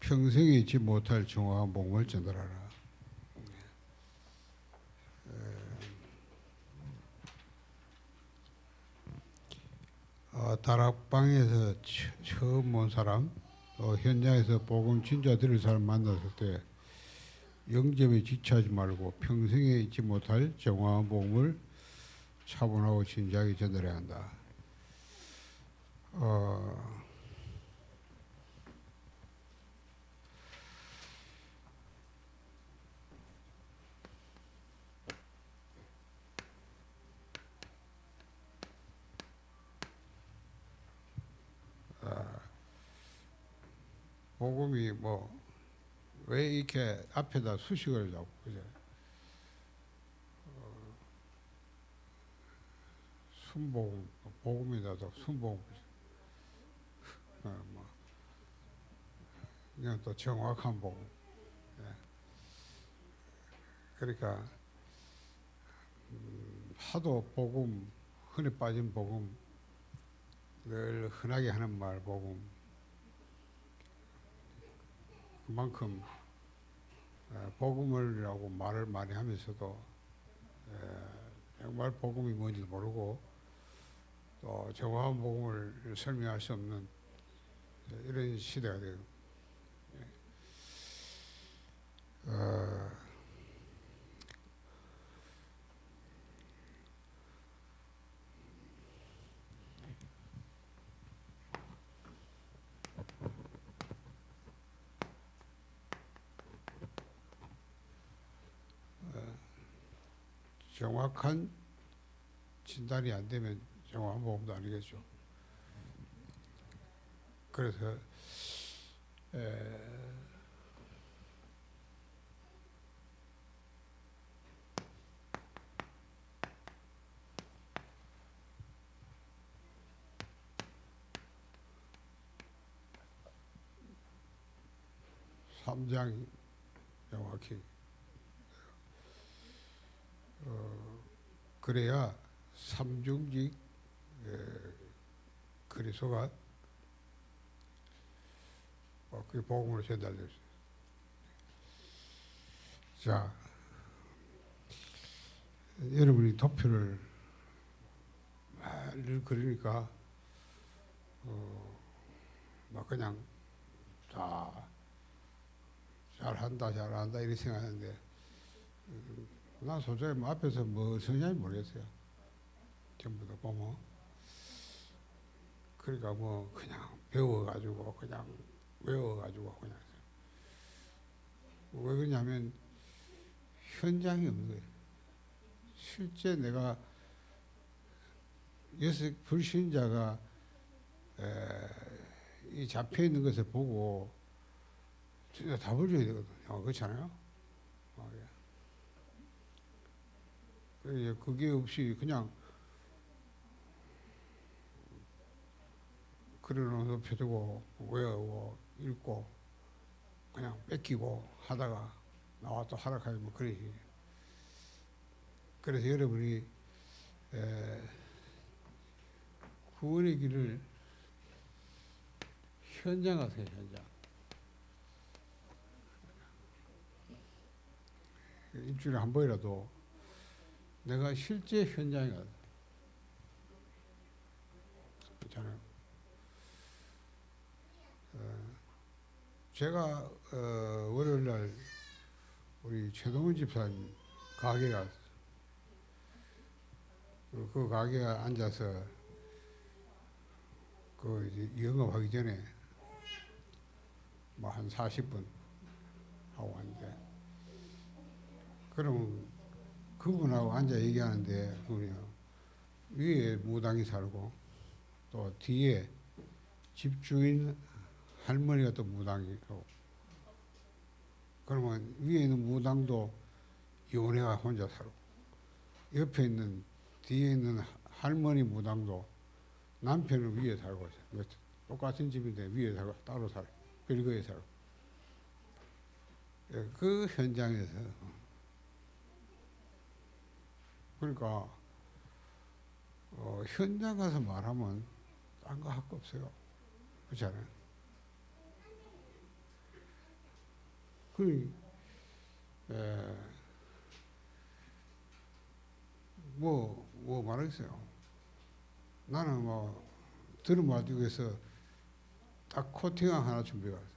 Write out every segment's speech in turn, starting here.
평생에 잊지 못할 정화와 복음을 전달하라. 다락방에서 처음 온 사람, 또 현장에서 복음 진짜 들을 사람 만났을 때 영접에 지체하지 말고 평생에 잊지 못할 정화와 복음을 차분하고 진지하게 전달해야 한다. 복음이 왜 이렇게 앞에다 수식을 잡고 그죠? 순복음, 복음이라도 순복음. 그냥 또 정확한 복음. 그러니까 하도 복음, 흔히 빠진 복음, 늘 흔하게 하는 말 복음. 그만큼 복음을라고 말을 많이 하면서도 정말 복음이 뭔지도 모르고 또 정확한 복음을 설명할 수 없는 이런 시대가 돼요. 정확한 진단이 안 되면 정확한 복음도 아니겠죠. 그래서 삼장 정확히 그래야 삼중직 그리스도가 그 복음으로 전달될 수 있어요. 자, 여러분이 도표를 늘 그리니까 막 그냥 다 잘한다 이렇게 생각하는데 난 솔직히 앞에서 뭐 성향이 모르겠어요. 전부 다 보면 그러니까 그냥 배워가지고 그냥 외워가지고 그냥 왜 그러냐면 현장이 없는 거예요. 실제 내가 불신자가 이 잡혀 있는 것을 보고 진짜 답을 줘야 되거든요. 그렇잖아요. 그게 없이 그냥 그려놓은 펴두고 외우고 읽고 그냥 뺏기고 하다가 나와 또 하락하고 뭐 그러지. 그래서 여러분이 구원의 길을 현장 가세요. 현장. 일주일에 한 번이라도 내가 실제 현장에 가서 그렇잖아요. 제가 월요일날 우리 최동훈 집사님 가게 갔어요. 그 가게에 앉아서 그 이제 영업하기 전에 뭐 한 40분 하고 왔는데 그럼 그분하고 앉아 얘기하는데 그분이요. 위에 무당이 살고 또 뒤에 집주인 할머니가 또 무당이고 그러면 위에 있는 무당도 연애가 혼자 살고 옆에 있는 뒤에 있는 할머니 무당도 남편은 위에 살고 있어요. 똑같은 집인데 위에 살고 따로 살고 별거에 살고 그 현장에서 그러니까 현장 가서 말하면 딴 거 할 거 없어요. 그렇잖아요. 그, 에, 뭐 말하겠어요. 나는 뭐, 들어마주고 해서 딱 코팅 하나 준비해왔어요.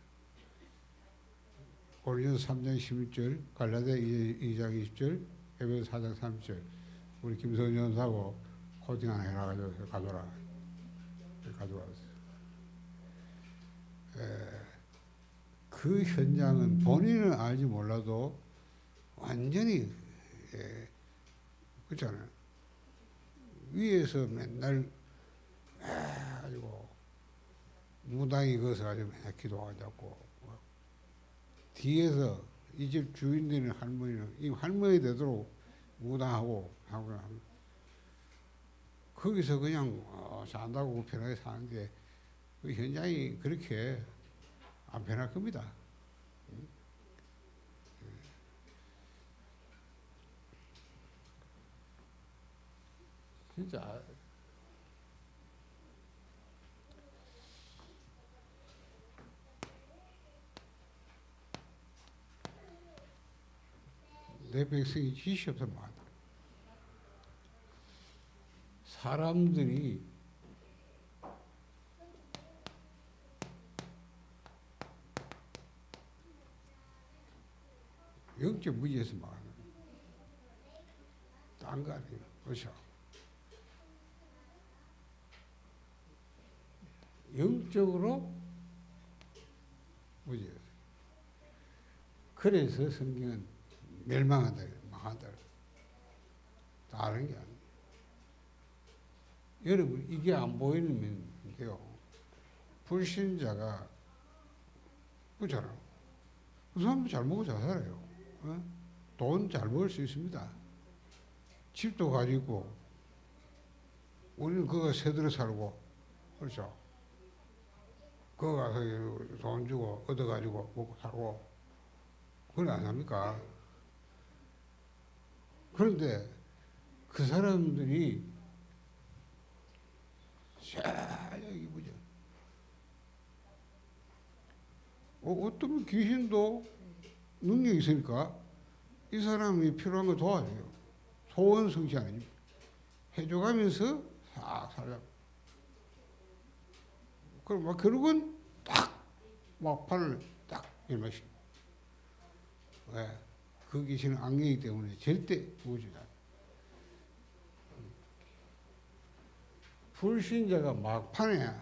고린도서 3장 11절, 갈라디아 2장 20절, 에베소 4장 30절. 우리 김선 연사하고 코팅 하나 해놔가지고 가져라. 가져왔어요. 그 현장은 본인은 알지 몰라도 완전히 그렇잖아요. 위에서 맨날 가지고 무당이 거서 가지고 맨날 기도하자고 뒤에서 이 집 주인 되는 할머니는 이 할머니 되도록 무당하고 하고 거기서 그냥 산다고 편하게 사는데 그 현장이 그렇게 안 편할 겁니다. 진짜 내 백성이 지시 없으면 안 돼. 사람들이 영적 무지에서 막아요. 딴 거 아니에요. 그렇죠? 영적으로 무지에서. 그래서 성경은 멸망한다, 망한다. 다른 게 아니에요. 여러분, 이게 안 보이는 게요. 불신자가, 그렇잖아요. 그 사람도 잘 먹고 잘 살아요. 어? 돈 잘 벌 수 있습니다. 집도 가지고, 우리는 그거 새들어 살고, 그렇죠? 그거 가서 돈 주고, 얻어가지고 먹고 살고, 그건 안 합니까? 그런데 그 사람들이, 자, 여기 보자. 어떤 귀신도 능력이 있으니까 이 사람이 필요한 거 도와줘요. 소원 성취 아닙니까? 해줘가면서 싹 살려. 그럼 막 결국은 딱 막판을 딱 일마시. 왜? 그 귀신은 악령이기 때문에 절대 구워주지 않아요. 불신자가 막판에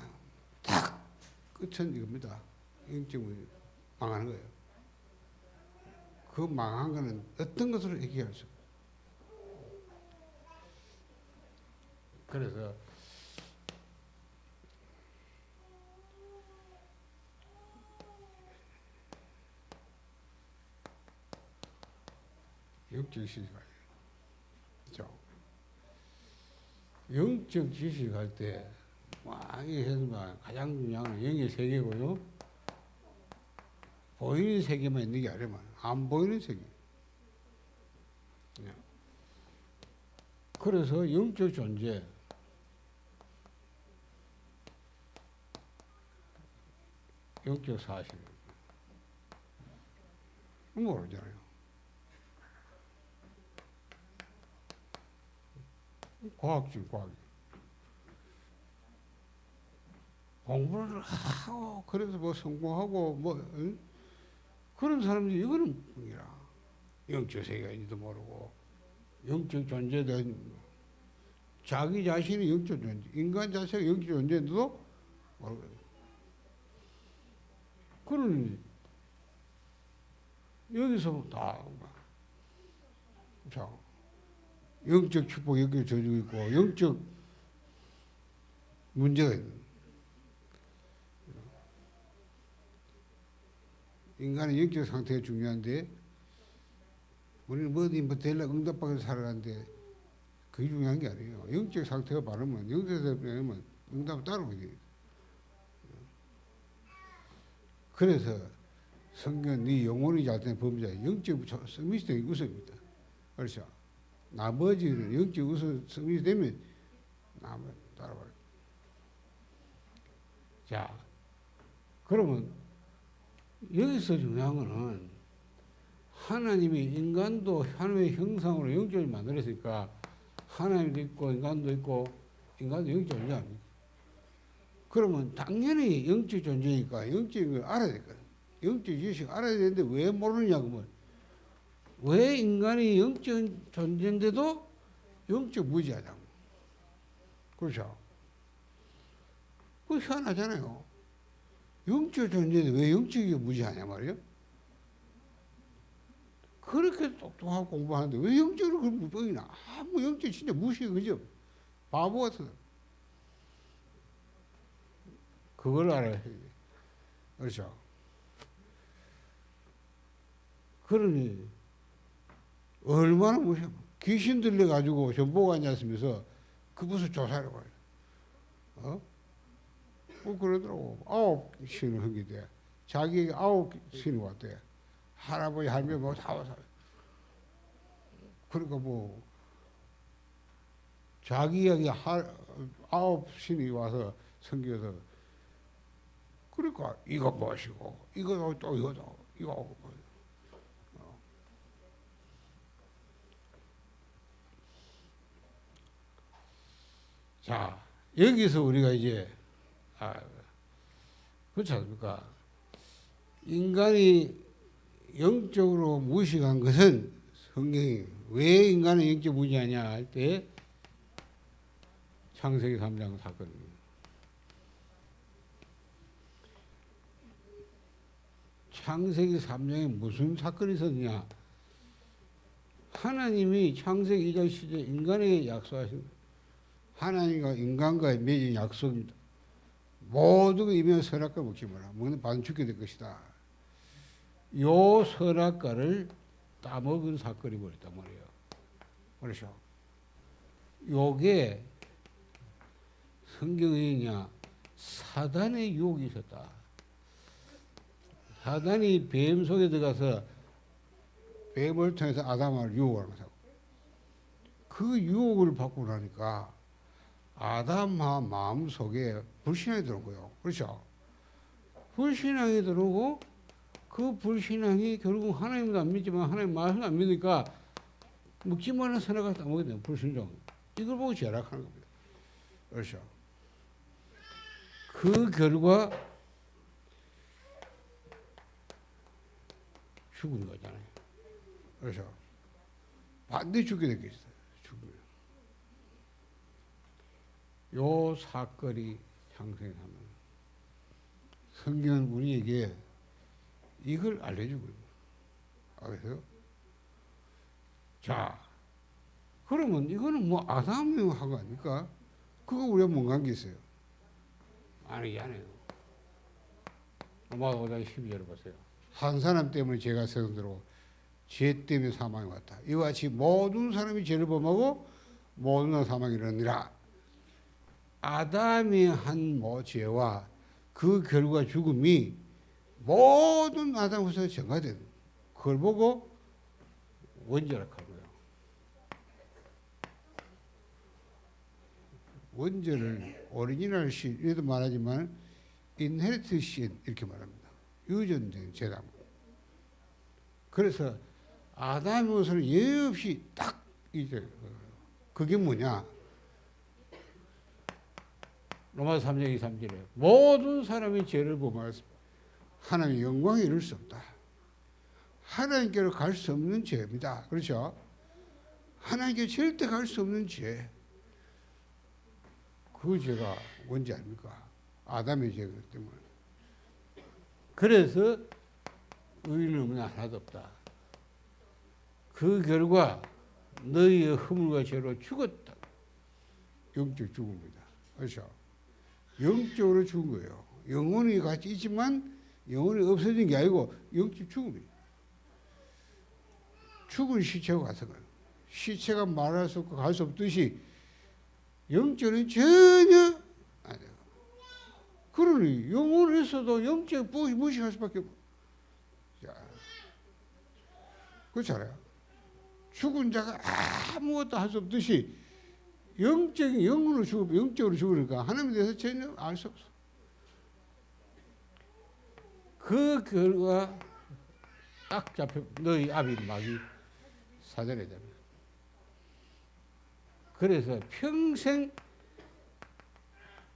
딱 끝은 이겁니다. 영적으로 망하는 거예요. 그 망한 거는 어떤 것으로 해결할 수 없어요. 그래서 영적 지식할 때, 영적 지식할 때, 이 해서만 가장 중요한 건 영의 세계고요. 보이는 세계만 있는 게 아니라 안 보이는 세계. 그래서 영적 존재, 영적 사실 모르잖아요. 과학적 과학. 공부를 하고 그래서 뭐 성공하고 뭐 응? 그런 사람들이 이거는 뿐이라 영적 세계가 있는지도 모르고 영적 존재에 대한 자기 자신이 영적 존재, 인간 자체가 영적 존재인데도 모르거든요. 그러니 여기서 다 자, 영적 축복 여기 져주고 있고 영적 문제가 있는 인간의 영적 상태가 중요한데 우리는 뭐든 뭐 되려고 응답받아서 살아가는데 그게 중요한 게 아니에요. 영적 상태가 바르면 영적 상태면 응답을 따르면 돼요. 그래서 성경 네 영혼이 잘 된 범죄 영적 서밋이 우선입니다. 그렇죠? 나머지는 영적 우선 서밋이 되면 나머지 따라와요. 자, 그러면 여기서 중요한 거는 하나님이 인간도 하나님의 형상으로 영적을 만들었으니까 하나님도 있고 인간도 있고 인간도 영적 존재 아닙니까? 그러면 당연히 영적 존재니까 영적인 걸 알아야 될거든. 영적 지식을 알아야 되는데 왜 모르느냐 그러면 왜 인간이 영적 존재인데도 영적 무지하다고. 그렇죠? 그거 희한하잖아요. 영적 존재인데 왜 영적이 무지하냐 말이에요. 그렇게 똑똑하고 공부하는데 왜 영적으로 그걸 못 보이나? 아무 영적 진짜 무시해 그죠? 바보 같은. 그걸 알아야 돼. 그렇죠? 그러니 얼마나 무시해. 귀신 들려가지고 전보가 앉았으면서 그 무슨 조사를 봐요. 어? 그러더라고. 9신을 한 게 돼. 자기에게 9신이 왔대. 할아버지, 할머니 뭐 다 와서. 그러니까 뭐, 자기에게 9신이 와서 섬겨서, 그러니까 이거 무엇이고, 이거 또 이거도, 이거 뭐. 자, 여기서 우리가 이제, 그렇지 않습니까? 인간이 영적으로 무식한 것은 성경이 왜 인간은 영적 무지하냐 할 때 창세기 3장 사건입니다. 창세기 3장에 무슨 사건이 있었느냐? 하나님이 창세기 2장 시절 인간에게 약속하신 하나님과 인간과의 맺은 약속입니다. 모든 이면 선악과 먹지 마라. 먹는 반 죽게 될 것이다. 요 선악과를 따먹은 사건이 벌였단 말이에요. 그렇죠? 요게 성경이냐 사단의 유혹이 있었다. 사단이 뱀 속에 들어가서 뱀을 통해서 아담을 유혹하는 거죠. 그 유혹을 받고 나니까 아담아 마음 속에 불신앙이 들어오고요. 그렇죠? 불신앙이 들어오고 그 불신앙이 결국 하나님도 안 믿지만 하나님 말씀도 안 믿으니까 먹지 말라는 선악을 따먹게 되는 불순종. 이걸 보고 죄락하는 겁니다. 그렇죠? 그 결과 죽은 거잖아요. 그렇죠? 반드시 죽게 되겠어요. 죽으면. 요 사건이 창생하면 성경은 우리에게 이걸 알려주고 있는 거예요. 알겠어요? 자, 그러면 이거는 뭐 아담이 한 거 아닙니까? 그거 우리가 뭔 관계 있어요? 아니잖아요. 로마서 5장 12절을 보세요. 한 사람 때문에 죄가 세상들어오고 죄 때문에 사망이 왔다. 이와 같이 모든 사람이 죄를 범하고 모든 사망이 이르느니라. 아담이 한 죄와 그 결과 죽음이 모든 아담 후세에 전가된 그걸 보고 원죄락한 거예요. 원죄를 오리지널 신 이래도 말하지만 인헤리트 신 이렇게 말합니다. 유전된 죄다. 그래서 아담의 것을 예외 없이 딱 이제 그게 뭐냐? 로마서 3장 23절에 모든 사람이 죄를 범하였습니다. 하나님의 영광에 이를 수 없다. 하나님께로 갈 수 없는 죄입니다. 그렇죠? 하나님께 절대 갈 수 없는 죄. 그 죄가 뭔지 아닙니까? 아담의 죄이기 때문에. 그래서 의인은 하나도 없다. 그 결과 너희의 허물과 죄로 죽었다. 영적 죽음입니다. 그렇죠? 영적으로 죽은 거예요. 영혼이 같이 있지만 영혼이 없어진 게 아니고 영적 죽음이에요. 죽은 시체와 같은 거예요. 시체가 말할 수 없고 갈 수 없듯이 영적은 전혀 안 돼요. 그러니 영혼을 있어도 영적 무시할 수밖에 없고. 그렇잖아요. 죽은 자가 아무것도 할 수 없듯이 영적인 영혼으로 죽으면 영적으로 죽으니까 하나님에 대해서 전혀 알 수 없어. 그 결과 딱 잡혀 너희 아비 막이 사절해야 됩니다. 그래서 평생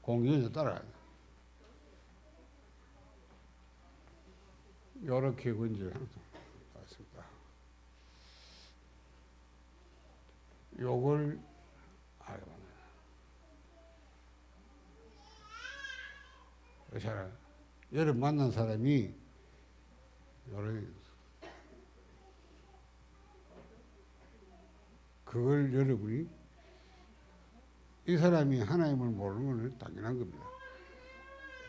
공경에서 따라가야 돼. 요렇게 건지를 항상 봤습니다. 요걸 알고 잘 여러분 만난 사람이 그걸 여러분이 이 사람이 하나님을 모르는 건 당연한 겁니다.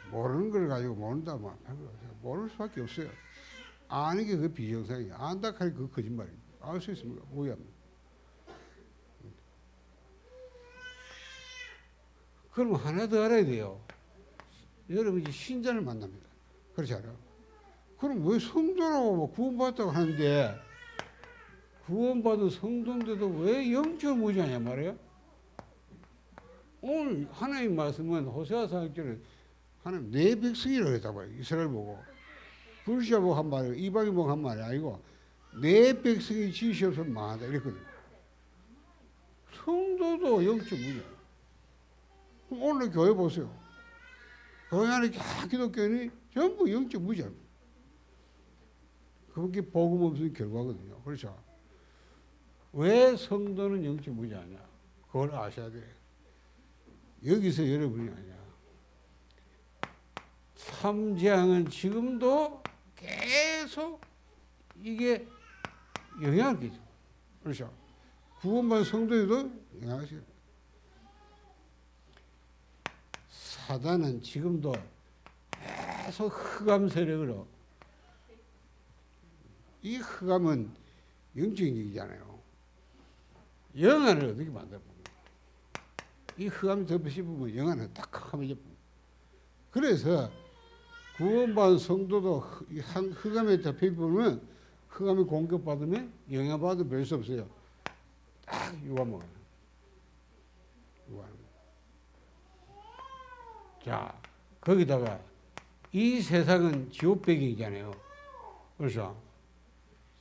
모르는 걸 가지고 모른다 뭐 모를 수밖에 없어요. 아는 게 그 비정상이야. 안다 하니 그 거짓말이에요. 알 수 있습니까? 오해합니다. 그럼 하나 더 알아야 돼요. 여러분이 신자를 만납니다. 그렇지 않아요? 그럼 왜 성도라고 뭐 구원받았다고 하는데 구원받은 성도인데도 왜 영적으로 무지하냐 말이에요? 오늘 하나님 말씀은 호세아 4장절에 하나님 내 백성이라고 했다 봐요. 이스라엘 보고. 불시아 보고 한 말이에요. 이방인 보고 한 말이 아니고 내 백성이 지시 없으면 망한다 이랬거든요. 성도도 영적 무지야. 그럼 오늘 교회 보세요. 교회 안에 다 기독교인이 전부 영적 무지합니다. 그게 복음 없는 결과거든요. 그렇죠? 왜 성도는 영적 무지하냐? 그걸 아셔야 돼요. 여기서 여러분이 아니야. 3장은 지금도 계속 이게 영향을 끼쳐. 그렇죠? 구원받은 성도에도 영향을 끼쳐. 사단은 지금도 계속 흑암 세력으로 이 흑암은 영적인 얘기잖아요. 영안을 어떻게 만들어보면 이 흑암이 덮으시면 영안은 딱 하면 그래서 구원받은 성도도 흑암에 덮여보면 흑암에 공격받으면 영향받으면 별 수 없어요. 딱 유감을 자, 거기다가 이 세상은 지옥 배경이잖아요. 그래서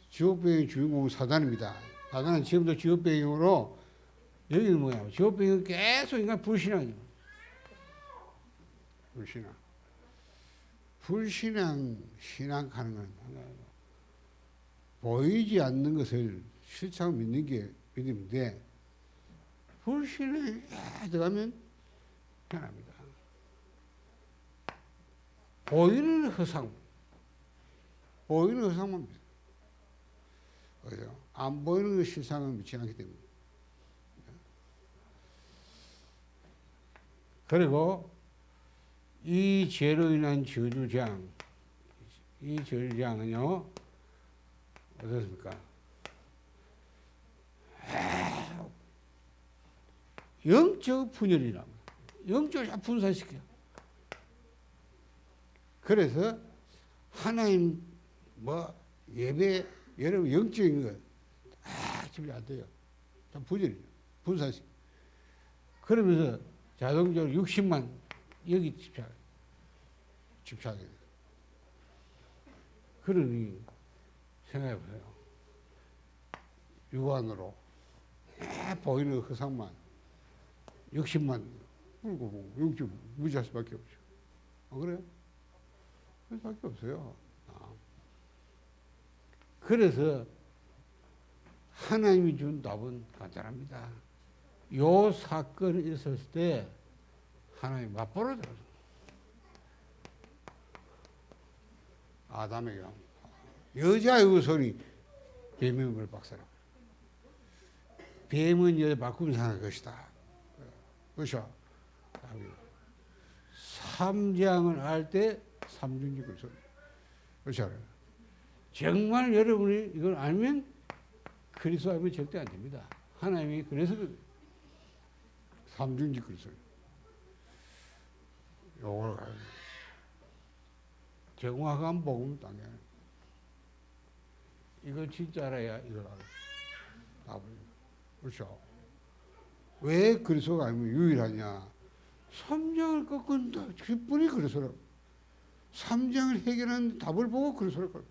지옥 배경의 주인공은 사단입니다. 사단은 지금도 지옥 배경으로 여기는 뭐야? 지옥 배경은 계속 인간 불신앙이죠. 불신앙, 신앙하는 건 보이지 않는 것을 실상 믿는 게 믿음인데 불신앙에 들어가면 편합니다. 보이는 허상, 보이는 허상만 믿어요. 그죠? 안 보이는 것 실상은 믿지 않기 때문에. 그리고 이 죄로 인한 저주장, 이 저주장은요, 어떻습니까? 영적 분열이라고. 영적을 분산시켜요. 그래서 하나님 뭐 예배 여러분 영적인 거 집이 안 돼요. 다 분열이죠. 분산시켜. 그러면서 자동적으로 60만 여기 집착해요. 그러니 생각해보세요. 육안으로 보이는 허상만 60만 끌고 영적 무지할 수밖에 없죠. 그래요? 그럴 수밖에 없어요. 그래서 하나님이 준 답은 간단합니다. 요 사건이 있었을 때 하나님이 맞벌어 들어서 아담에게 여자의 후손이 뱀을 박살내. 뱀은 여자 바꾸면 상할 것이다. 그렇죠? 3장을 알 때 삼중직을 써. 그렇죠? 정말 여러분이 이걸 알면 그리스도 알면 절대 안 됩니다. 하나님이 그래서 삼중직을 써요. 요걸 가야 돼. 정확한 복음 당연. 이걸 진짜 알아야 이걸 알아. 그렇죠? 왜 그리스도가 아니면 유일하냐? 3장을 꺾은다. 그뿐이 그리스도라고. 3장을 해결한 답을 보고 그리스도라고.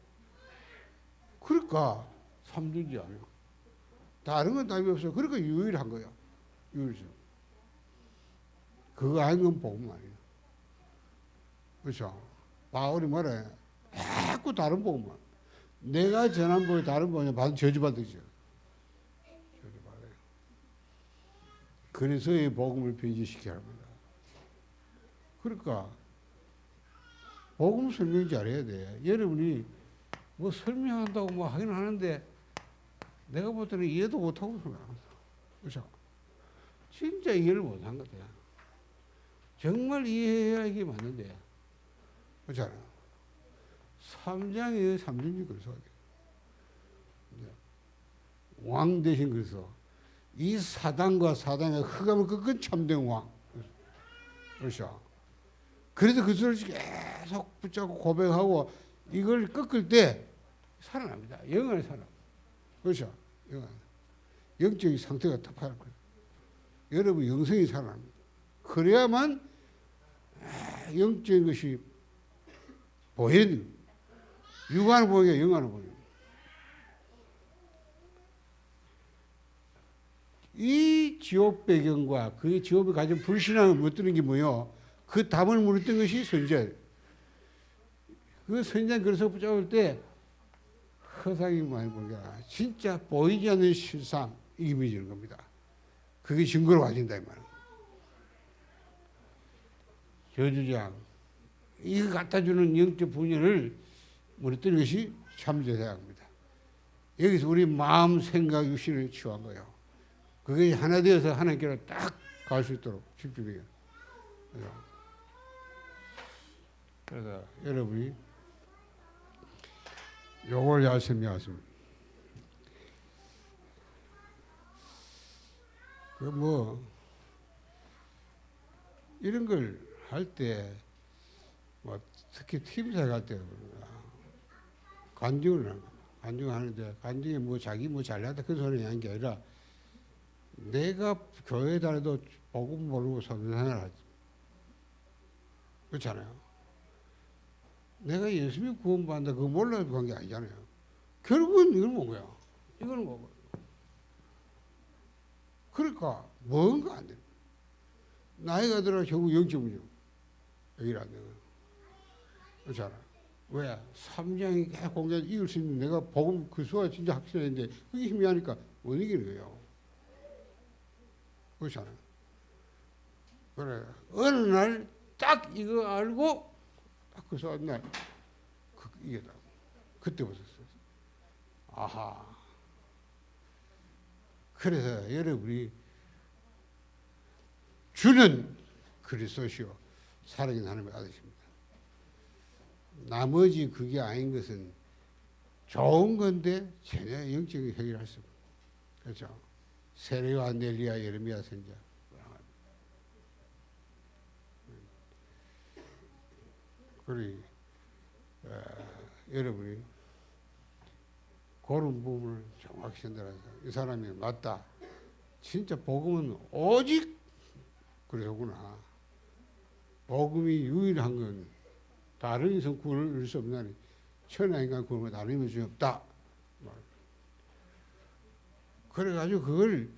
그러니까 삼두지 않아요. 다른 건 답이 없어. 그러니까 유일한 거야. 유일성. 그거 아닌 건 복음 아니에요. 그렇죠? 바울이 말해. 자꾸 다른 복음만. 내가 전한 복이 다른 복이냐 저주받으죠. 저주받아요. 그래서 이 복음을 변질시켜야 합니다. 그러니까 복음 설명 잘해야 돼. 여러분이 뭐 설명한다고 뭐 하긴 하는데 내가 볼 때는 이해도 못하고 생각합니다. 그렇죠? 진짜 이해를 못한 것 같아요. 정말 이해해야 이게 맞는데. 그렇잖아요. 3장에 삼중지 그래서 왕 대신 그래서 이 사단과 사단의 흑암을 꺾은 참된 왕. 그렇죠? 그래서 그 소리를 계속 붙잡고 고백하고 이걸 꺾을 때 살아납니다. 영원히 살아. 그렇죠? 영적인 상태가 탁할 거예요. 여러분 영성이 살아납니다. 그래야만 영적인 것이 보여요. 육안을 보이게 영안을 보여요. 이 지옥 배경과 그 지옥이 가진 불신앙을 무너뜨린 게 뭐예요? 그 답을 무너뜨린 것이 선지자예요. 그 선지자 그래서 붙잡을 때 허상이 많이 보는 게 아니라 진짜 보이지 않는 실상 이게 믿어지는 겁니다. 그게 증거로 가진다 이 말이에요. 저주장 이거 갖다 주는 영적 분열을 무너뜨린 것이 참제사역입니다. 여기서 우리 마음, 생각, 육신을 치유한 거예요. 그게 하나 되어서 하나님께로 딱 갈 수 있도록 집중해요. 그래서 여러분이 요걸 잘 설명하십니다. 그 뭐 이런 걸 할 때 뭐 특히 팀사역 할 때 간증을 하는 거예요. 간증하는데 간증에 뭐 자기 뭐 잘났다 그 소리 하는 게 아니라 내가 교회 다녀도 복음 모르고 선생을 하지. 그렇잖아요. 내가 예수님 구원받는다 그거 몰라서 간 게 아니잖아요. 결국은 이건 뭐야? 이거는 뭐고? 그러니까 뭔가 안 돼. 나이가 들어 결국 영적이죠. 여기를 안 되고. 그렇잖아. 왜? 3장이 계속 공개해서 이길 수 있는 내가 복음 그 수가 진짜 확실했는데 그게 희미하니까 못 이기는 거예요. 그렇잖아요. 그래. 어느 날 딱 이거 알고 딱 그 수가 날 이겼다. 그때부터 아하. 그래서 여러분이 주는 그리스도시요 살아계신 하나님의 아들이십니다. 나머지 그게 아닌 것은 좋은 건데 전혀 영적인 해결할 수 없어요. 그렇죠? 세례와 넬리야 예레미야 선지자 그리 여러분이 그런 부분을 정확히 전달해서 이 사람이 맞다. 진짜 복음은 오직 그러구나. 복음이 유일한 건 다른 인생 구원을 얻을 수 없나니 천하인간 구원은 다른 힘이 중에 없다. 그래가지고 그걸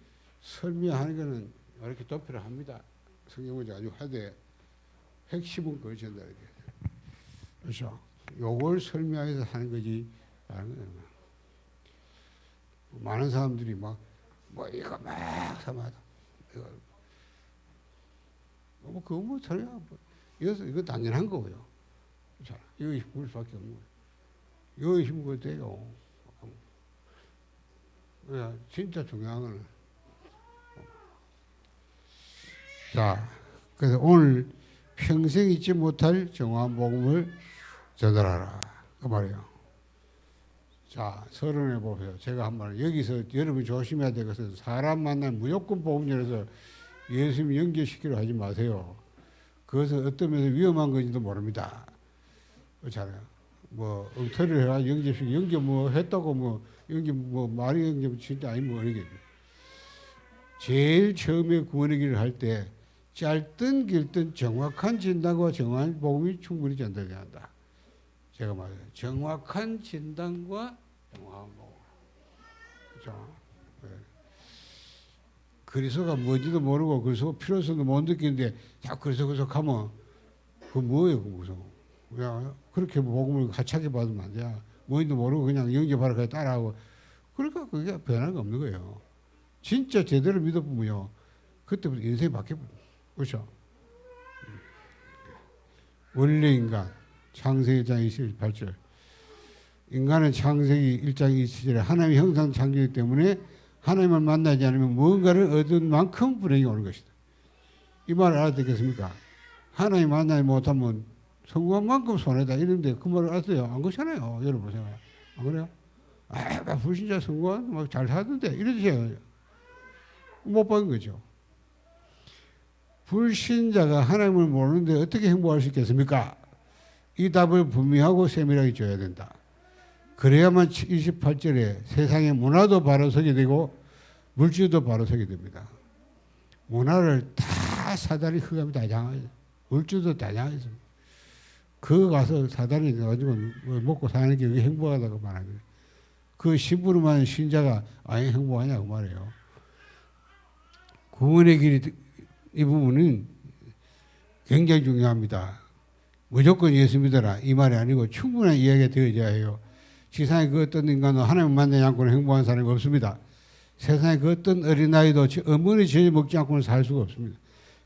설명하는 거는 이렇게 도표를 합니다. 성경문제 아주 하되 핵심은 그걸 전달해야 돼. 그렇죠? 요걸 설명해서 하는 거지. 많은 사람들이 뭐 이거 막 삼아도 이거 그거 뭐 설명 이거 당연한 거고요. 자, 이거 힘을 수밖에 없는 거예요. 이거 힘을 돼요. 진짜 중요한 거는 자, 그래서 오늘 평생 잊지 못할 정확한 복음을 전달하라 그 말이에요. 자, 서론해 보세요. 제가 한번 여기서 여러분이 조심해야 될 것은 사람 만나면 무조건 복음 전해서 예수님 연결시키려 하지 마세요. 그것은 어떤 면에서 위험한 건지도 모릅니다. 그렇잖아요. 뭐 엉터리를 해가 연결시키 연결 뭐 했다고 뭐 연결 뭐 말이 연결 진짜 아니면 어느 게 제일 처음에 구원의 길을 할 때 짧든 길든 정확한 진단과 정확한 복음이 충분히 전달돼야 한다. 제가 말해요. 정확한 진단과 정화보. 그죠? 네. 그리스도가 뭔지도 모르고 그리스도 필요성도 못 느끼는데 자꾸 그리스도 가면 그 뭐예요, 그 무슨? 그냥 그렇게 복음을 가차게 받으면 안 돼. 뭔지도 모르고 그냥 영접하러 그냥 따라하고 그러니까 그게 변화가 없는 거예요. 진짜 제대로 믿어보면요, 그때부터 인생이 바뀌어버려. 그렇죠? 원래 인간 창세기 1장 28절. 인간은 창세기 1장 27절에 하나님의 형상 창조이기 때문에 하나님을 만나지 않으면 무언가를 얻은 만큼 불행이 오는 것이다. 이 말을 알아듣겠습니까? 하나님 만나지 못하면 성공한 만큼 손해다 이런데 그 말을 알았어요? 안 그렇잖아요. 여러분 보세요. 안 그래요? 아, 불신자 성공한 막 잘 사던데 이러세요. 못 받은 거죠. 불신자가 하나님을 모르는데 어떻게 행복할 수 있겠습니까? 이 답을 분명하고 세밀하게 줘야 된다. 그래야만 28절에 세상의 문화도 바로 서게 되고 물질도 바로 서게 됩니다. 문화를 다 사단이 흑암이 다 장하죠. 물질도 다 장하죠. 그거 가서 사단이 가지고 먹고 사는 게 행복하다고 말하는 거예요. 그 심부름하는 신자가 아예 행복하냐 그 말이에요. 구원의 길이 이 부분은 굉장히 중요합니다. 무조건 예수 믿어라 이 말이 아니고 충분한 이야기가 되어져야 해요. 세상에 그 어떤 인간도 하나님 만나지 않고는 행복한 사람이 없습니다. 세상에 그 어떤 어린아이도 어머니 젖을 먹지 않고는 살 수가 없습니다.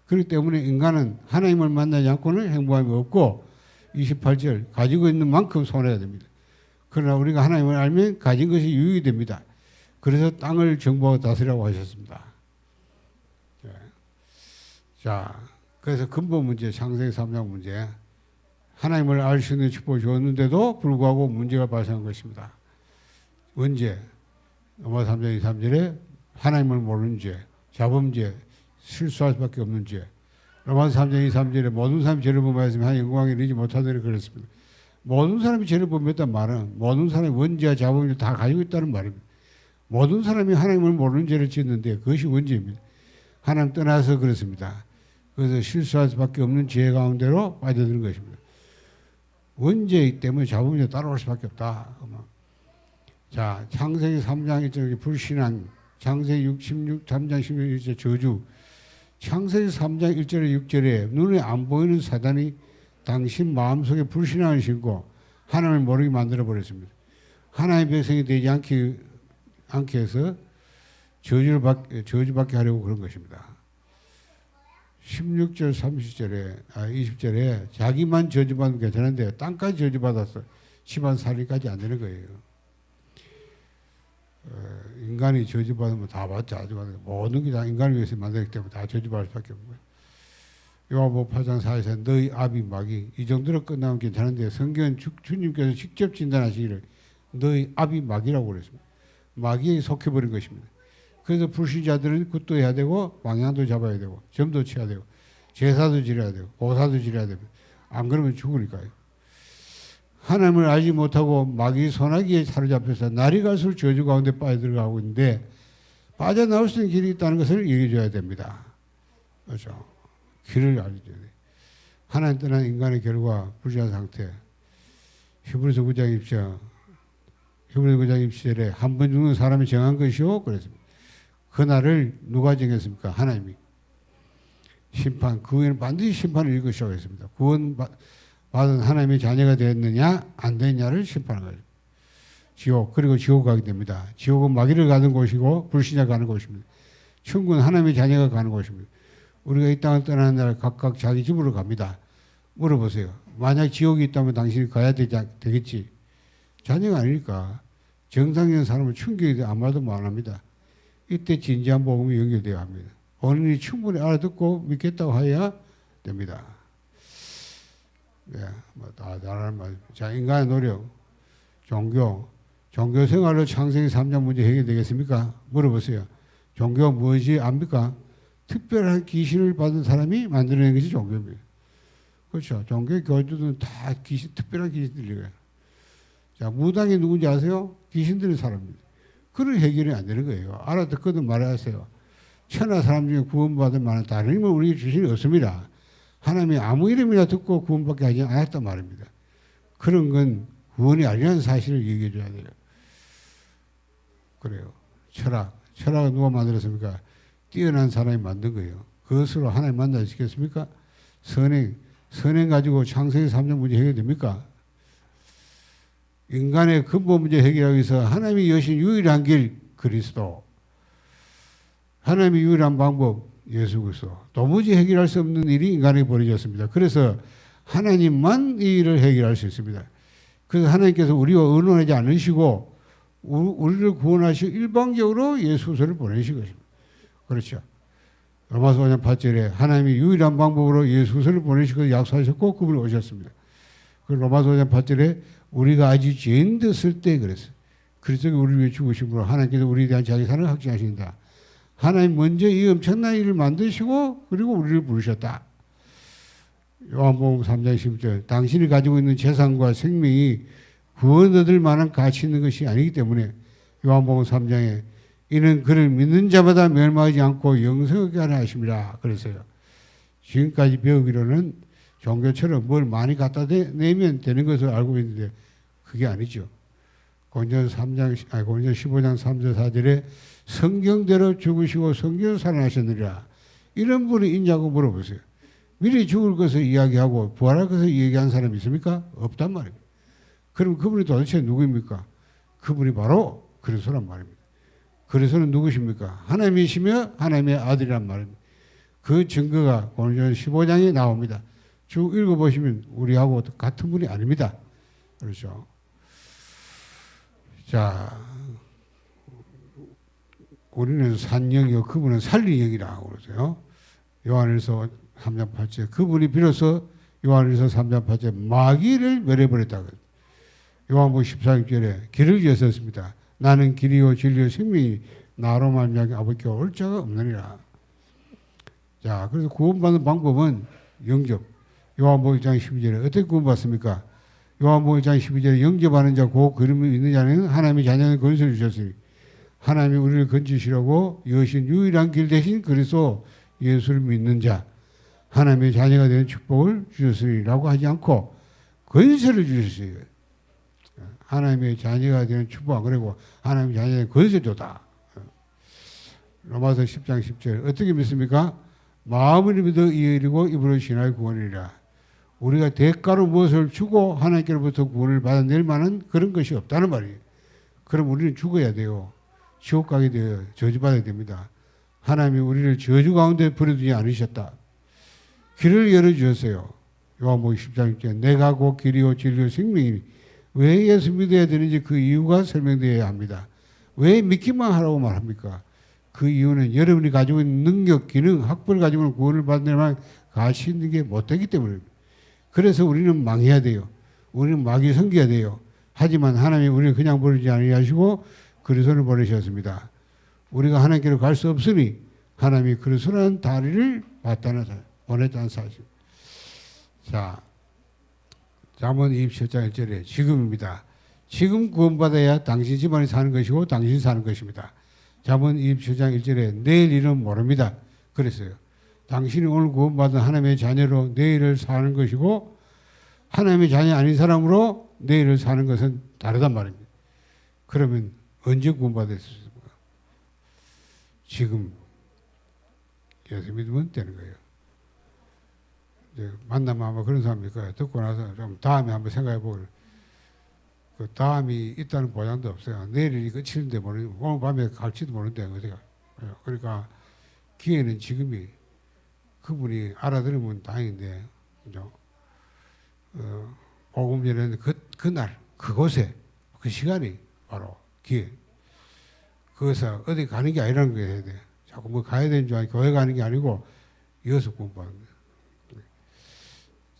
그렇기 때문에 인간은 하나님을 만나지 않고는 행복함이 없고 28절 가지고 있는 만큼 손해가 됩니다. 그러나 우리가 하나님을 알면 가진 것이 유익이 됩니다. 그래서 땅을 정복하고 다스리라고 하셨습니다. 자, 그래서 근본 문제, 창세기 3장 문제. 하나님을 알 수 있는 축복을 주었는데도 불구하고 문제가 발생한 것입니다. 언제? 로마 3장 23절에 하나님을 모르는 죄, 자범죄, 실수할 수밖에 없는 죄. 로마 3장 23절에 모든 사람이 죄를 범하였으면 하나님 영광에 이르지 못하더니 그랬습니다. 모든 사람이 죄를 범했단 말은 모든 사람이 원죄와 자범죄를 다 가지고 있다는 말입니다. 모든 사람이 하나님을 모르는 죄를 짓는데 그것이 원죄입니다. 하나님 떠나서 그렇습니다. 그래서 실수할 수밖에 없는 죄 가운데로 빠져드는 것입니다. 원죄이기 때문에 자범죄 따라올 수밖에 없다. 자, 창세기 3장 1절에 불신한, 창세기 3장 16절에 저주, 창세기 3장 1절에 6절에 눈에 안 보이는 사단이 당신 마음속에 불신앙을 심고 하나님을 모르게 만들어버렸습니다. 하나님의 백성이 되지 않게 해서 저주받게 하려고 그런 것입니다. 16절, 20절에 자기만 저주받으면 괜찮은데 땅까지 저주받았어. 집안 살림까지 안 되는 거예요. 인간이 저주받으면 다 받자. 모든 게 다 인간을 위해서 만들기 때문에 다 저주받을 수밖에 없는 거예요. 요한복음 8장 4절에 너희 아비 마귀 이 정도로 끝나면 괜찮은데 성경은 주님께서 직접 진단하시기를 너희 아비 마귀라고 그랬습니다. 마귀에 속해버린 것입니다. 그래서 불신자들은 굿도 해야 되고 방향도 잡아야 되고 점도 쳐야 되고 제사도 지려야 되고 보사도 지려야 됩니다. 안 그러면 죽으니까요. 하나님을 알지 못하고 마귀 소나기에 사로잡혀서 날이 갈수록 저주 가운데 빠져들어가고 있는데 빠져나올 수 있는 길이 있다는 것을 얘기해 줘야 됩니다. 그렇죠? 길을 알려줘야 돼요. 하나님 떠난 인간의 결과 불신한 상태. 히브리서 9장 17절에 한 번 죽는 사람이 정한 것이요 그랬습니다. 그날을 누가 정했습니까? 하나님이. 심판, 그 후에는 반드시 심판을 일으키시라고 했습니다. 구원받은 하나님의 자녀가 되었느냐 안 되느냐를 심판하는 거죠. 지옥, 그리고 지옥 가게 됩니다. 지옥은 마귀를 가는 곳이고 불신자 가는 곳입니다. 천국은 하나님의 자녀가 가는 곳입니다. 우리가 이 땅을 떠나는 날 각각 자기 집으로 갑니다. 물어보세요. 만약 지옥이 있다면 당신이 가야 되겠지? 자녀가 아니니까 정상적인 사람을 충격이 돼 아무 말도 안 합니다. 이때 진지한 복음이 연결되어야 합니다. 본인이 충분히 알아듣고 믿겠다고 해야 됩니다. 네, 다 잘하는 말. 자, 인간의 노력, 종교 생활로 창세기 3장 문제 해결되겠습니까? 물어보세요. 종교가 무엇이 압니까? 특별한 귀신을 받은 사람이 만들어낸 것이 종교입니다. 그렇죠. 종교의 교주들은 다 특별한 귀신들이에요. 자, 무당이 누군지 아세요? 귀신 들은 사람입니다. 그런 해결이 안 되는 거예요. 알아듣거든 말하세요. 천하 사람 중에 구원받을 만한 다른 힘을 우리에게 주시는 없습니다. 하나님이 아무 이름이나 듣고 구원받게 하지 않았단 말입니다. 그런 건 구원이 아니라는 사실을 얘기해 줘야 돼요. 그래요. 철학은 누가 만들었습니까? 뛰어난 사람이 만든 거예요. 그것으로 하나님 만나시겠습니까? 선행 가지고 창세기 3장 문제 해결됩니까? 인간의 근본 문제 해결하기 위해서 하나님이 여신 유일한 길 그리스도, 하나님의 유일한 방법 예수 그리스도, 도무지 해결할 수 없는 일이 인간에게 벌어졌습니다. 그래서 하나님만 이 일을 해결할 수 있습니다. 그래서 하나님께서 우리와 의논하지 않으시고 우리를 구원하시고 일방적으로 예수를 보내신 것입니다. 그렇죠. 로마서 5장 8절에 하나님이 유일한 방법으로 예수를 보내시고 약속하셨고 그분이 오셨습니다. 그 로마서 5장 8절에 우리가 아직 죄인 됐을 때 그랬어요. 그리스도가 우리를 위해 죽으심으로 하나님께서 우리에 대한 자기 사랑을 확증하신다. 하나님 먼저 이 엄청난 일을 만드시고 그리고 우리를 부르셨다. 요한복음 3장 10절 당신이 가지고 있는 재산과 생명이 구원 얻을 만한 가치 있는 것이 아니기 때문에 요한복음 3장에 이는 그를 믿는 자마다 멸망하지 않고 영생하게 하려 하심이라 그랬어요. 지금까지 배우기로는 종교처럼 뭘 많이 갖다 내면 되는 것을 알고 있는데 그게 아니죠. 고린도서 15장 3절 4절에 성경대로 죽으시고 성경대로 살아나셨느니라. 이런 분이 있냐고 물어보세요. 미리 죽을 것을 이야기하고 부활할 것을 얘기한 사람이 있습니까? 없단 말입니다. 그럼 그분이 도대체 누구입니까? 그분이 바로 그리스도란 말입니다. 그리스도는 누구십니까? 하나님이시며 하나님의 아들이란 말입니다. 그 증거가 고린도서 15장에 나옵니다. 쭉 읽어보시면 우리하고 같은 분이 아닙니다. 그렇죠. 자, 우리는 산영이요 그분은 살린 영이라고 그러세요. 요한일서 3장 8절 그분이 비로소 요한일서 3장 8절 마귀를 멸해버렸다고. 요한복음 14절에 길을 여셨습니다. 나는 길이요 진리요 생명이 나로 말미암아 아버지께 올 자가 없느니라. 자, 그래서 구원받는 방법은 영접. 요한복음 1장 12절에 어떻게 구원받습니까? 요한복음 1장 12절에 영접하는 자 곧 그림을 믿는 자는 하나님의 자녀의 권세를 주셨으니 하나님이 우리를 건지시려고 여신 유일한 길 대신 그리스도 예수를 믿는 자 하나님의 자녀가 되는 축복을 주셨으리라고 하지 않고 권세를 주셨어요. 하나님의 자녀가 되는 축복 안 그러고 하나님의 자녀의 권세를 줬다. 로마서 10장 10절 어떻게 믿습니까? 마음을 믿어 이르고 입으로 신하여 구원이라. 우리가 대가로 무엇을 주고 하나님께로부터 구원을 받아낼 만한 그런 것이 없다는 말이에요. 그럼 우리는 죽어야 돼요. 지옥 가게 돼요. 저주받아야 됩니다. 하나님이 우리를 저주 가운데 버려두지 않으셨다. 길을 열어주셨어요. 요한복음 10장 6절 내가 곧 길이요 진리요 생명이니 왜 예수 믿어야 되는지 그 이유가 설명되어야 합니다. 왜 믿기만 하라고 말합니까? 그 이유는 여러분이 가지고 있는 능력, 기능, 학벌을 가지고는 구원을 받는 만한 가치 있는 게 못되기 때문입니다. 그래서 우리는 망해야 돼요. 우리는 마귀 섬겨야 돼요. 하지만 하나님이 우리를 그냥 버리지 아니하시고 그리스도를 보내셨습니다. 우리가 하나님께로 갈 수 없으니 하나님이 그리스도라는 다리를 보냈다는 사실. 자, 잠언 27장 1절에 지금입니다. 지금 구원받아야 당신 집안이 사는 것이고 당신이 사는 것입니다. 잠언 27장 1절에 내일 일은 모릅니다. 그랬어요. 당신이 오늘 구원받은 하나님의 자녀로 내일을 사는 것이고 하나님의 자녀 아닌 사람으로 내일을 사는 것은 다르단 말입니다. 그러면 언제 구원받았습니까? 지금 예수 믿으면 되는 거예요. 이제 만나면 아마 그런 사람일 거예요. 듣고 나서 좀 다음에 한번 생각해 보고 그 다음이 있다는 보장도 없어요. 내일이 끝이는데 모르는 오늘 밤에 갈지도 모르는데 어디가. 그러니까 기회는 지금이 그분이 알아들으면 다행인데 그죠? 복음 전에는 그날 그곳에 그 시간이 바로 기회. 거기서 어디 가는 게 아니라는 거 해야 돼. 자꾸 뭐 가야 되는 줄 알고 교회 가는 게 아니고 이어서 공부하는 거예요.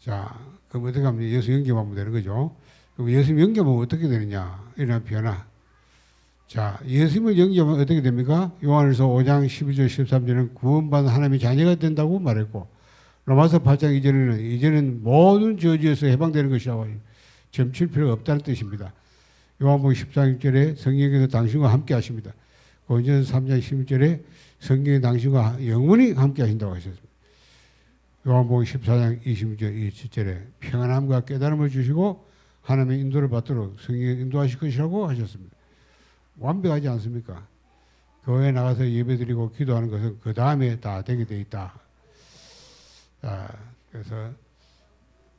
자, 그럼 어떻게 하면 예수 영접하면 되는 거죠. 그럼 예수 영접하면 어떻게 되느냐? 이런 변화. 자, 예수님을 영접하면 어떻게 됩니까? 요한일서 5장 12절 13절은 구원받은 하나님의 자녀가 된다고 말했고 로마서 8장 이제는 모든 저주에서 해방되는 것이라고 점칠 필요가 없다는 뜻입니다. 요한복음 14장 6절에 성령께서 당신과 함께 하십니다. 고린도서 3장 16절에 성령이 당신과 영원히 함께 하신다고 하셨습니다. 요한복음 14장 26절 27절에 평안함과 깨달음을 주시고 하나님의 인도를 받도록 성령이 인도하실 것이라고 하셨습니다. 완벽하지 않습니까? 교회에 나가서 예배드리고 기도하는 것은 그 다음에 다 되게 돼 있다. 그래서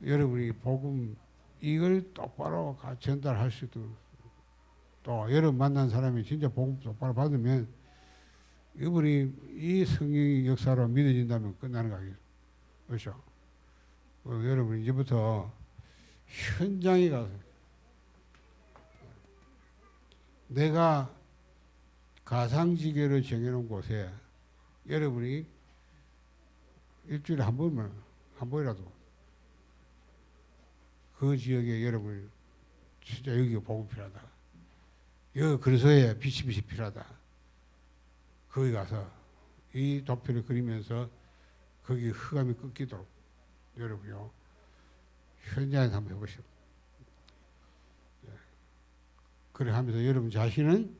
여러분이 복음 이걸 똑바로 전달할 수도, 또 여러분 만난 사람이 진짜 복음 똑바로 받으면 이분이 이 성령의 역사로 믿어진다면 끝나는 거 아니에요. 그렇죠? 여러분 이제부터 현장에 가서 내가 가상지계를 정해놓은 곳에 여러분이 일주일에 한 번이라도 그 지역에 여러분이 진짜 여기가 복음 필요하다. 여기 그리스도의 빛이 필요하다. 거기 가서 이 도표를 그리면서 거기 흑암이 끊기도록 여러분요 현장에서 한번 해보시오. 그래 하면서 여러분 자신은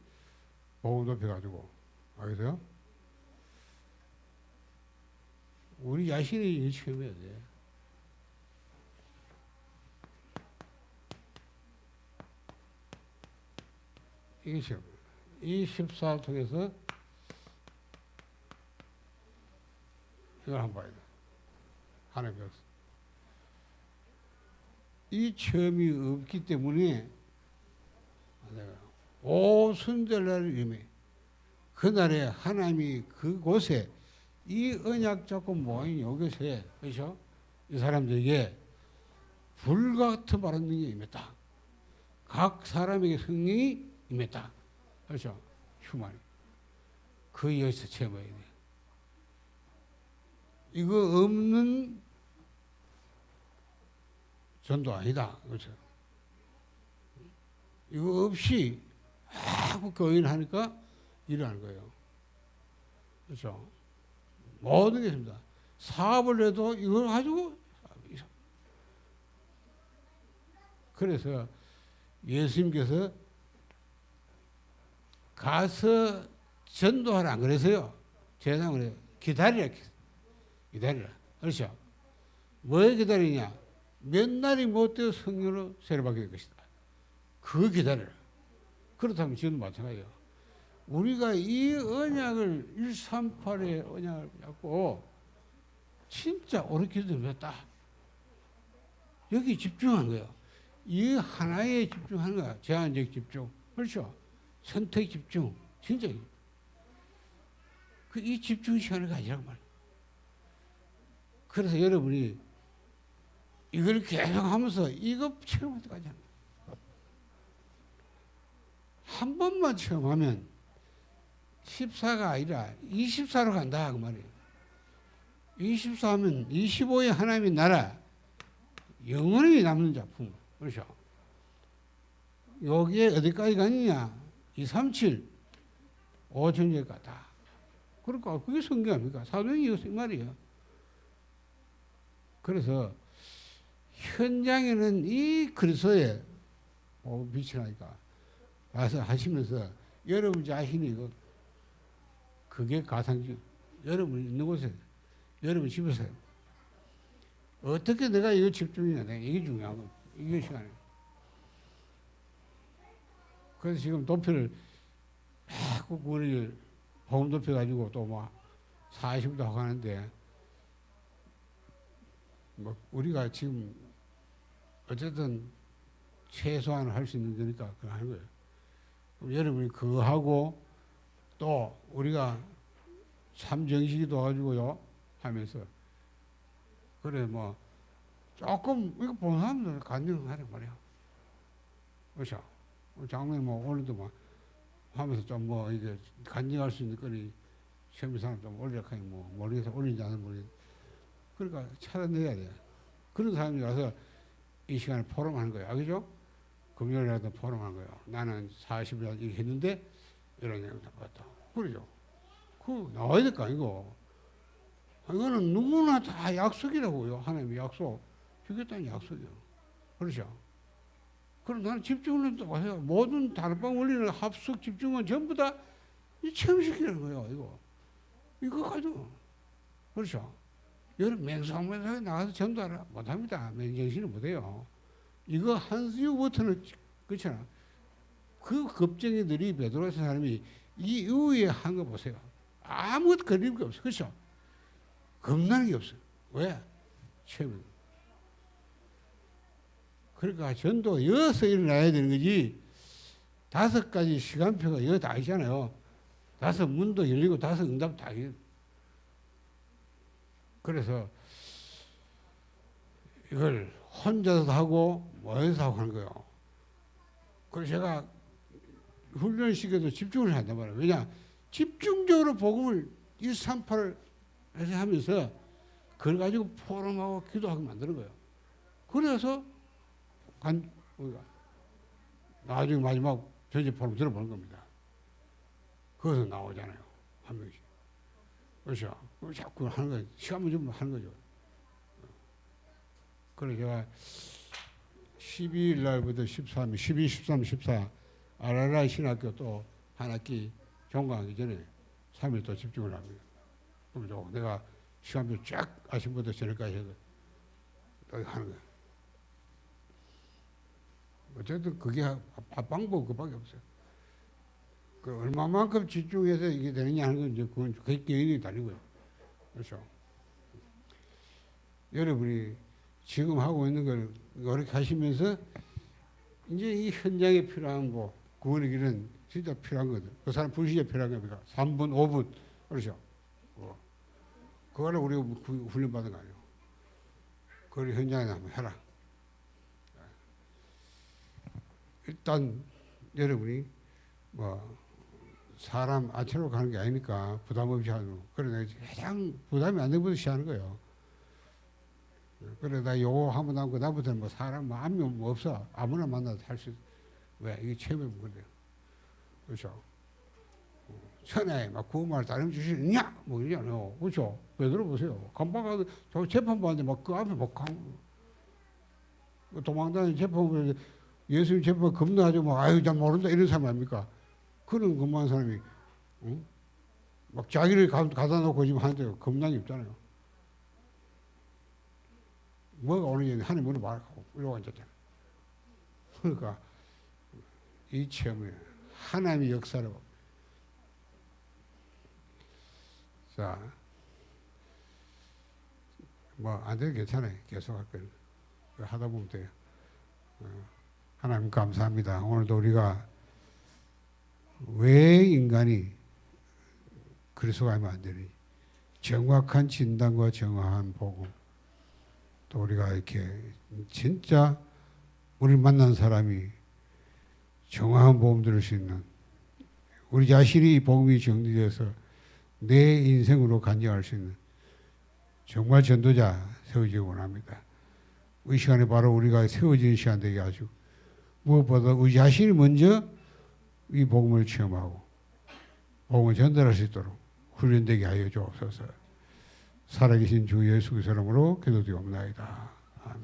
복음 높여가지고, 알겠어요? 우리 자신이 체험해야 돼. 이게 시험. 이 14를 통해서 이걸 한번 봐야 돼. 하나님 배웠어. 이 체험이 없기 때문에 내가 오순절날 임해. 그날에 하나님이 그곳에 이 언약 잡고 모인 이곳에, 그렇죠? 이 사람들에게 불과 같은 바른 능력이 임했다. 각 사람에게 성령이 임했다. 그렇죠? 휴만이. 그 여기서 체험해야 돼. 이거 없는 전도 아니다. 그렇죠? 이거 없이 하고 교인하니까 일어나는 거예요. 그렇죠? 모든 게 있습니다. 사업을 해도 이걸 가지고, 그래서 예수님께서 가서 전도하라 안 그래서요. 제사장을 해요. 기다리라. 그렇죠? 뭘 기다리냐? 몇 날이 못 되어 성령으로 세례받게 될 것이다. 그거 기다려라. 그렇다면 지금도 마찬가지예요. 우리가 이 언약을 138의 언약을 잡고 진짜 오래 기도했다. 여기 집중한 거예요. 이 하나에 집중하는 거야. 제한적 집중. 그렇죠? 선택 집중. 진짜. 이 집중 시간을 가지라고 말이에요. 그래서 여러분이 이걸 계속 하면서 이거 체험할 때까지 하는 거예요. 한 번만 체험하면 14가 아니라 24로 간다 그 말이에요. 24하면 25의 하나님의 나라, 영원히 남는 작품. 그렇죠? 여기에 어디까지 가느냐? 237, 5천년 가다. 그러니까 그게 성경 아닙니까? 사도행이 이 말이에요. 그래서 현장에는 이 그리스도의 빛이 나니까 와서 하시면서 여러분 자신이 그게 가상적. 여러분이 있는 곳에, 여러분 집에서 어떻게 내가 이거 집중이냐? 이게 중요한 거. 이게 시간이에요. 그래서 지금 도표를 자꾸 우리 보험 도표 가지고 또 뭐 40도 하고 하는데, 뭐 우리가 지금 어쨌든 최소한 할 수 있는 거니까 그거 하는 거예요. 그럼 여러분이 그거 하고 또 우리가 삼정식이도 가지고요 하면서, 그래 뭐 조금 이거 보는 사람들 간증하란 말이야. 그렇죠? 장로님 뭐 오늘도 뭐 하면서 좀 뭐 이게 간증할 수 있는 거니 시험의 사람 좀 올리라고 하니 뭐 모르겠어. 올린지 않은 모르겠어. 그러니까 찾아내야 돼. 그런 사람이 와서 이 시간에 포럼하는 거야. 그죠? 금요일에도 포럼한 거예요. 나는 40일 이렇게 했는데 이런 내용 다 봤다. 그러죠? 그 나와야 될 거 아니고. 이거는 누구나 다 약속이라고요. 하나님의 약속. 주겠다는 약속이요. 그렇죠? 그럼 나는 집중을 또 하세요. 모든 다른방 원리는 합숙 집중은 전부 다 체험시키는 거예요. 이거 가지고. 그렇죠? 여러분 맹상맹상하게 나가서 전도하라. 못합니다. 맨정신은 못해요. 이거 한수육부터는 그렇잖아. 그 겁쟁이들이 베드로서 사람이 이 이후에 한 거 보세요. 아무것도 걸릴 게 없어. 그렇죠? 겁나는 게 없어. 왜? 체험. 그러니까 전도 여기서 일어나야 되는 거지. 5가지 시간표가 여기 다 있잖아요. 5 문도 열리고 5 응답 다 있어요. 그래서 이걸 혼자서 하고 모여서 하고 하는 거예요. 그래서 제가 훈련 시켜도 집중을 한단 말이에요. 왜냐? 집중적으로 복음을 138을 해서 하면서 그걸 가지고 포럼하고 기도하고 만드는 거예요. 그래서 우리가 나중에 마지막 전체 포럼 들어보는 겁니다. 거기서 나오잖아요. 한 명씩. 그렇죠? 자꾸 하는 거예요. 시간만 주면 하는 거죠. 그래서 제가 12일 날부터 13일, 12, 13, 14 RRI 신학교 또 한 학기 종강하기 전에 3일 또 집중을 합니다. 그럼 내가 시간표 쫙 아침부터 저녁까지 해서 또 하는 거예요. 어쨌든 그게 방법 그밖에 없어요. 그 얼마만큼 집중해서 이게 되느냐 하는 건 이제 그건 그 개인이 다른 거예요. 그렇죠? 여러분이 지금 하고 있는 걸 이렇게 하시면서 이제 이 현장에 필요한 거 구원의 길은 진짜 필요한 거든. 그 사람 불시에 필요한 겁니까? 3분, 5분. 그렇죠? 그거를 우리가 훈련받은 거 아니에요. 그걸 현장에 한번 해라. 일단 여러분이 뭐 사람 아치로 가는 게 아니니까 부담 없이 하는 거. 그래 내가 가장 부담이 안 되는 것부터 시작하는 거예요. 그래 나 요거 한번 하고 그다음부터는 뭐 사람 뭐 한 명 뭐 없어. 아무나 만나도 할 수 있어. 왜? 이게 체험해 본 건데요. 그렇죠? 천하에 막 구원말 따름 주시느냐? 뭐 이러잖아요. 그렇죠? 왜 들어보세요. 간방 가서 저 재판 받는데 막 그 앞에 막 도망다니는 재판을 예수님 재판 겁나가지고 막 아유 난 모른다 이런 사람 아닙니까? 그런 겁만한 사람이 응? 막 자기를 가다 놓고 지금 하는데 겁나게 없잖아요. 뭐가 오는지 하나님 문을 말하고 이러고 앉았잖아요. 그러니까 이 체험에 하나님의 역사를 자, 뭐 안 돼도 괜찮아요. 계속 할 거예요. 하다 보면 돼요. 하나님 감사합니다. 오늘도 우리가 왜 인간이 그리스도가 하면 안 되니 정확한 진단과 정확한 복음 또 우리가 이렇게 진짜 우리 만난 사람이 정확한 복음 들을 수 있는 우리 자신이 이 복음이 정리돼서 내 인생으로 간증할 수 있는 정말 전도자 세워지기 원합니다. 이 시간에 바로 우리가 세워지는 시간 되게 하시고 무엇보다 우리 자신이 먼저 이 복음을 체험하고 복음을 전달할 수 있도록 훈련되게 하여 주옵소서. 살아계신 주 예수 그리스도 이름으로 기도드리옵나이다. 아멘.